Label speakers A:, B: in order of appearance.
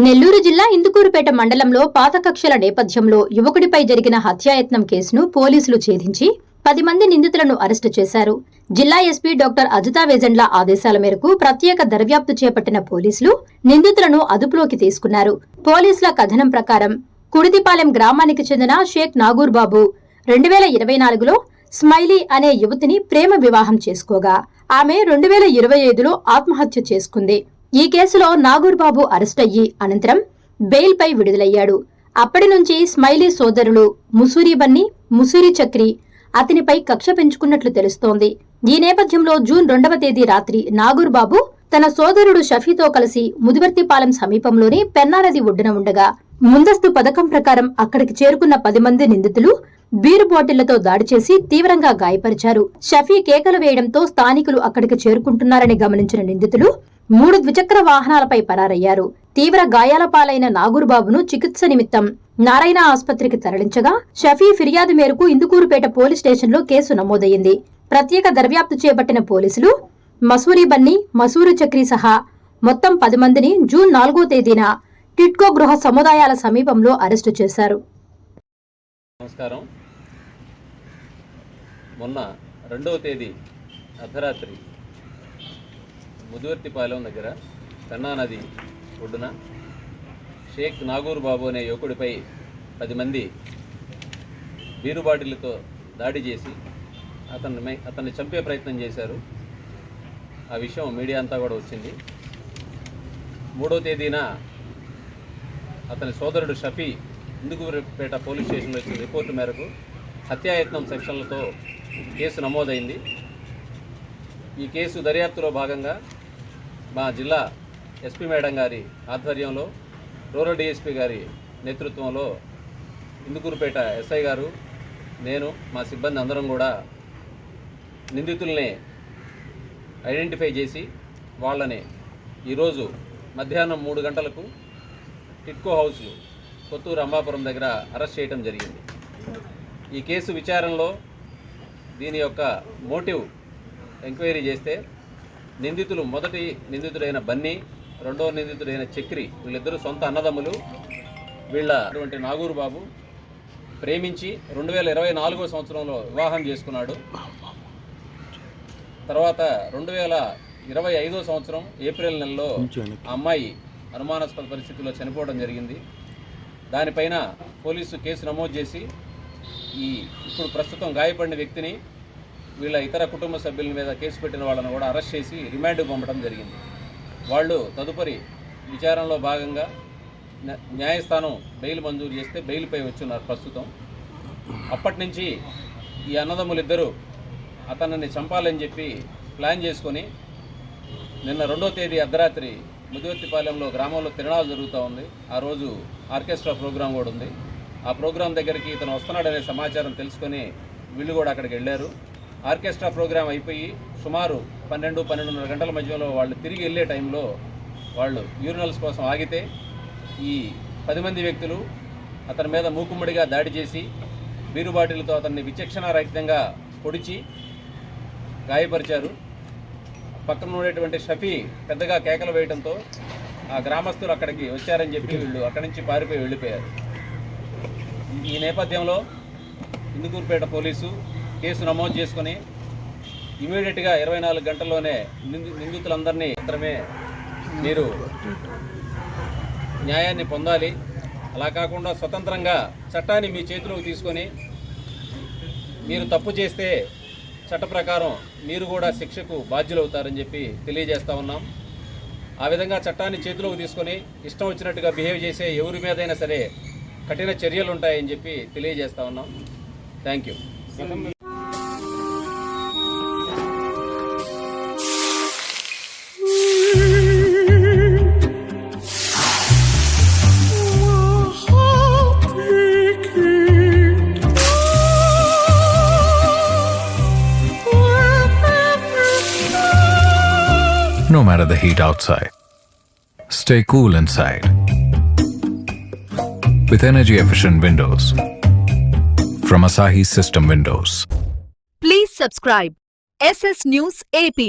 A: నెల్లూరు జిల్లా ఇందుకూరుపేట మండలంలో పాత కక్షల నేపథ్యంలో యువకుడిపై జరిగిన హత్యాయత్నం కేసును పోలీసులు ఛేదించి 10 మంది నిందితులను అరెస్టు చేశారు. జిల్లా ఎస్పీ డాక్టర్ అజితా వేజండ్ల ఆదేశాల మేరకు ప్రత్యేక దర్యాప్తు చేపట్టిన పోలీసులు నిందితులను అదుపులోకి తీసుకున్నారు. పోలీసుల కథనం ప్రకారం కుడితిపాలెం గ్రామానికి చెందిన షేక్ నాగూర్ బాబు 2024లో స్మైలీ అనే యువతిని ప్రేమ వివాహం చేసుకోగా ఆమె 2025లో ఆత్మహత్య చేసుకుంది. ఈ కేసులో నాగూర్ బాబు అరెస్టయ్యి అనంతరం బెయిల్పై విడుదలయ్యాడు. అప్పటి నుంచి స్మైలీ సోదరులు ముసూరి బన్నీ, ముసూరి చక్రి అతనిపై కక్ష పెంచుకున్నట్లు తెలుస్తోంది. ఈ నేపథ్యంలో జూన్ 2వ తేదీ రాత్రి నాగూర్ బాబు తన సోదరుడు షఫీతో కలిసి ముదివర్తిపాలెం సమీపంలోని పెన్నానది ఒడ్డున ఉండగా ముందస్తు పథకం ప్రకారం అక్కడికి చేరుకున్న 10 మంది నిందితులు బీరు బాటిళ్లతో దాడి చేసి తీవ్రంగా గాయపరిచారు. షఫీ కేకలు వేయడంతో స్థానికులు అక్కడికి చేరుకుంటున్నారని గమనించిన నిందితులు 3 ద్విచక్ర వాహనాలపై పరారయ్యారు. తీవ్ర గాయాల పాలైన నాగూర్ బాబును చికిత్స నిమిత్తం నారాయణ ఆసుపత్రికి తరలించగా షఫీ ఫిర్యాదు మేరకు ఇందుకూరుపేట పోలీస్ స్టేషన్లో కేసు నమోదయ్యింది. ప్రత్యేక దర్యాప్తు చేపట్టిన పోలీసులు మసూరి బన్నీ, మసూరి చక్రి సహా మొత్తం 10 మందిని జూన్ 4వ తేదీన టిట్కో గృహ సముదాయాల సమీపంలో అరెస్టు చేశారు.
B: నమస్కారం. మొన్న 2వ తేదీ అర్ధరాత్రి ముదివర్తిపాలెం దగ్గర పెన్నా నది ఒడ్డున షేక్ నాగూర్ బాబు అనే యువకుడిపై 10 మంది బీరు బాటిళ్లతో దాడి చేసి అతన్ని చంపే ప్రయత్నం చేశారు. ఆ విషయం మీడియా అంతా కూడా వచ్చింది. 3వ తేదీన అతని సోదరుడు షఫీ ఇందుకూరుపేట పోలీస్ స్టేషన్లో ఇచ్చిన రిపోర్టు మేరకు హత్యాయత్నం సెక్షన్లతో కేసు నమోదైంది. ఈ కేసు దర్యాప్తులో భాగంగా మా జిల్లా ఎస్పీ మేడం గారి ఆధ్వర్యంలో, రూరల్ డిఎస్పీ గారి నేతృత్వంలో ఇందుకూరుపేట ఎస్ఐ గారు, నేను, మా సిబ్బంది అందరం కూడా నిందితుల్ని ఐడెంటిఫై చేసి వాళ్ళని ఈరోజు మధ్యాహ్నం 3 గంటలకు టిట్కో హౌస్ కొత్తూరు అంబాపురం దగ్గర అరెస్ట్ చేయడం జరిగింది. ఈ కేసు విచారణలో దీని యొక్క మోటివ్ ఎంక్వైరీ చేస్తే నిందితులు మొదటి నిందితుడైన బన్నీ, రెండవ నిందితుడైన చక్రి, వీళ్ళిద్దరూ సొంత అన్నదమ్ములు. అటువంటి నాగూర్ బాబు ప్రేమించి 2024వ సంవత్సరంలో వివాహం చేసుకున్నాడు. తర్వాత 2025వ సంవత్సరం ఏప్రిల్ నెలలో ఆ అమ్మాయి అనుమానాస్పద పరిస్థితుల్లో చనిపోవడం జరిగింది. దానిపైన పోలీసు కేసు నమోదు చేసి ఇప్పుడు ప్రస్తుతం గాయపడిన వ్యక్తిని, వీళ్ళ ఇతర కుటుంబ సభ్యుల మీద కేసు పెట్టిన వాళ్ళని కూడా అరెస్ట్ చేసి రిమాండ్కు పంపడం జరిగింది. వాళ్ళు తదుపరి విచారణలో భాగంగా న్యాయస్థానం బెయిల్ మంజూరు చేస్తే బెయిల్పై వచ్చున్నారు ప్రస్తుతం. అప్పటి నుంచి ఈ అన్నదమ్ములిద్దరూ అతనిని చంపాలని చెప్పి ప్లాన్ చేసుకొని నిన్న 2వ తేదీ అర్ధరాత్రి ముదివర్తిపాలెంలో గ్రామంలో తిరణాలు జరుగుతూ ఉంది. ఆ రోజు ఆర్కెస్ట్రా ప్రోగ్రాం కూడా ఉంది. ఆ ప్రోగ్రాం దగ్గరికి ఇతను వస్తున్నాడనే సమాచారం తెలుసుకొని వీళ్ళు కూడా అక్కడికి వెళ్ళారు. ఆర్కెస్ట్రా ప్రోగ్రాం అయిపోయి సుమారు 12-12:30 గంటల మధ్యలో వాళ్ళు తిరిగి వెళ్ళే టైంలో వాళ్ళు యూరినల్స్ కోసం ఆగితే ఈ 10 మంది వ్యక్తులు అతని మీద మూకుమ్మడిగా దాడి చేసి బీరు బాటిల్తో అతన్ని విచక్షణారహితంగా పొడిచి గాయపరిచారు. పక్కన ఉండేటువంటి షఫీ పెద్దగా కేకలు వేయడంతో ఆ గ్రామస్తులు అక్కడికి వచ్చారని చెప్పి వీళ్ళు అక్కడి నుంచి పారిపోయి వెళ్ళిపోయారు. ఈ నేపథ్యంలో ఇందుకూరుపేట పోలీసు కేసు నమోదు చేసుకుని ఇమీడియట్గా 24 గంటల్లోనే నిందితులందరినీ మాత్రమే మీరు న్యాయాన్ని పొందాలి, అలా కాకుండా స్వతంత్రంగా చట్టాన్ని మీ చేతిలోకి తీసుకొని మీరు తప్పు చేస్తే చట్ట ప్రకారం మీరు కూడా శిక్షకు బాధ్యులవుతారని చెప్పి తెలియజేస్తూ ఉన్నాం. ఆ విధంగా చట్టాన్ని చేతిలోకి తీసుకొని ఇష్టం వచ్చినట్టుగా బిహేవ్ చేసే ఎవరి మీదైనా సరే కఠిన చర్యలు ఉంటాయని చెప్పి తెలియజేస్తూ ఉన్నాం. Thank you.
C: No matter the heat outside, stay cool inside with energy-efficient windows from Asahi System Windows.
D: Please subscribe SS News AP.